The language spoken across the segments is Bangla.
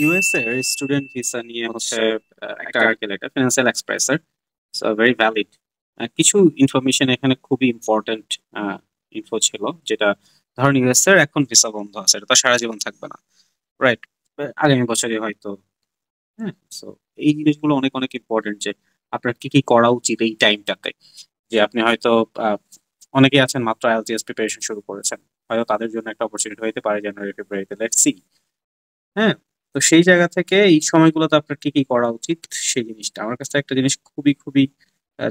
ইউএসএ এর স্টুডেন্ট ভিসা নিয়ে হচ্ছে একটা আর্টিকেল, এটা ফিনান্সিয়াল এক্সপ্রেসের, সো ভেরি ভ্যালিড। কিছু ইনফরমেশন এখানে খুবই ইম্পর্টেন্ট ইনফো ছিল, যেটা ধরুন ইউএসএ এর এখন ভিসা বন্ধ আছে, এটা তো সারা জীবন থাকবে না, রাইট? আগামী বছরে হয়তো। হ্যাঁ, সো এই জিনিসগুলো অনেক অনেক ইম্পর্টেন্ট, যে আপনার কি কি করা উচিত এই টাইমটাতে। যে আপনি হয়তো আহ, অনেকেই আছেন মাত্র আইএলটিএস প্রিপারেশন শুরু করেছেন, হয়তো তাদের জন্য একটা অপরচুনিটি হইতে পারে জানুয়ারি ফেব্রুয়ারিতে, লেটস সি। হ্যাঁ, তো সেই জায়গা থেকে এই সময়গুলোতে আপনার কি কি করা উচিত, সেই জিনিসটা আমার কাছে একটা জিনিস খুবই খুবই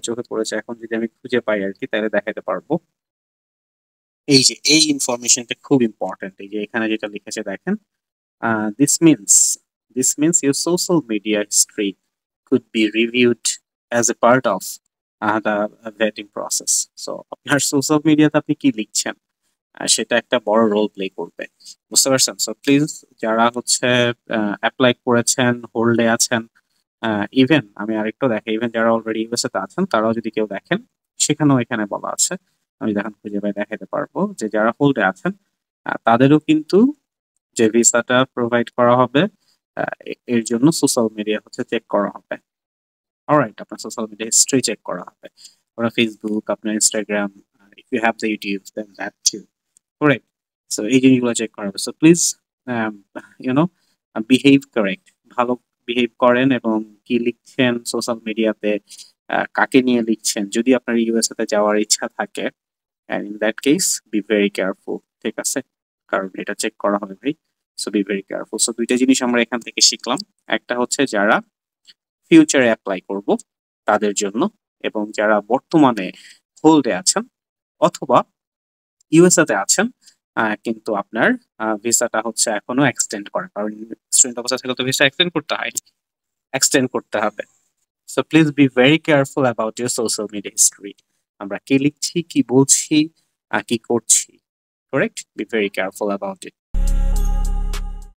চোখে পড়েছে। এখন যদি আমি খুঁজে পাই আর কি, তাহলে দেখাতে পারবো। এই যে এই ইনফরমেশনটা খুব ইম্পর্টেন্ট, এই যে এখানে যেটা লিখেছে দেখেন, this means this means your social media history could be reviewed as a part of the vetting process. So আপনার সোশ্যাল মিডিয়াতে আপনি কি লিখছেন, সেটা একটা বড় রোল প্লে করবে, বুঝতে পারছেন? সো প্লিজ, যারা হচ্ছে অ্যাপ্লাই করেছেন, হোল্ডে আছেন, ইভেন আমি আরেকটু দেখে, ইভেন যারা অলরেডি ইউএসএ তে আছেন তারাও যদি কেউ দেখেন, সেখানেও এখানে বলা আছে, আমি দেখেন খুঁজে পাই দেখাতে পারবো, যে যারা হোল্ডে আছেন তাদেরও কিন্তু যে ভিসাটা প্রোভাইড করা হবে, এর জন্য সোশ্যাল মিডিয়া হচ্ছে চেক করা হবে। অলরাইট, আপনার সোশ্যাল মিডিয়া হিস্ট্রি চেক করা হবে, ওরা ফেসবুক, আপনার Instagram, if you have the YouTube then that too, correct? So এই জিনিসগুলো চেক করা হবে। So please you know behave correct, ভালো বিহেভ করেন, এবং কি লিখছেন সোশ্যাল মিডিয়াতে, কাকে নিয়ে লিখছেন, যদি আপনার ইউএসএ তে যাওয়ার ইচ্ছা থাকে, in that case be very careful, ঠিক আছে? কারণ এটা চেক করা হবে ভাই। So be very careful. So দুইটা জিনিস আমরা এখান থেকে শিখলাম। একটা হচ্ছে যারা ফিউচারে অ্যাপ্লাই করব তাদের জন্য, এবং যারা বর্তমানে হোল্ডে আছেন অথবা ইউএসএ তে আছেন, কিন্তু আপনার ভিসাটা হচ্ছে এখনো এক্সটেন্ড করা, কারণ স্টুডেন্ট অবস্থা থেকে তো ভিসা এক্সটেন্ড করতে হয়, এক্সটেন্ড করতে হবে। So please be very careful about your social media history. আমরা কি লিখছি, কি বলছি, কি করছি, correct? Be very careful about it.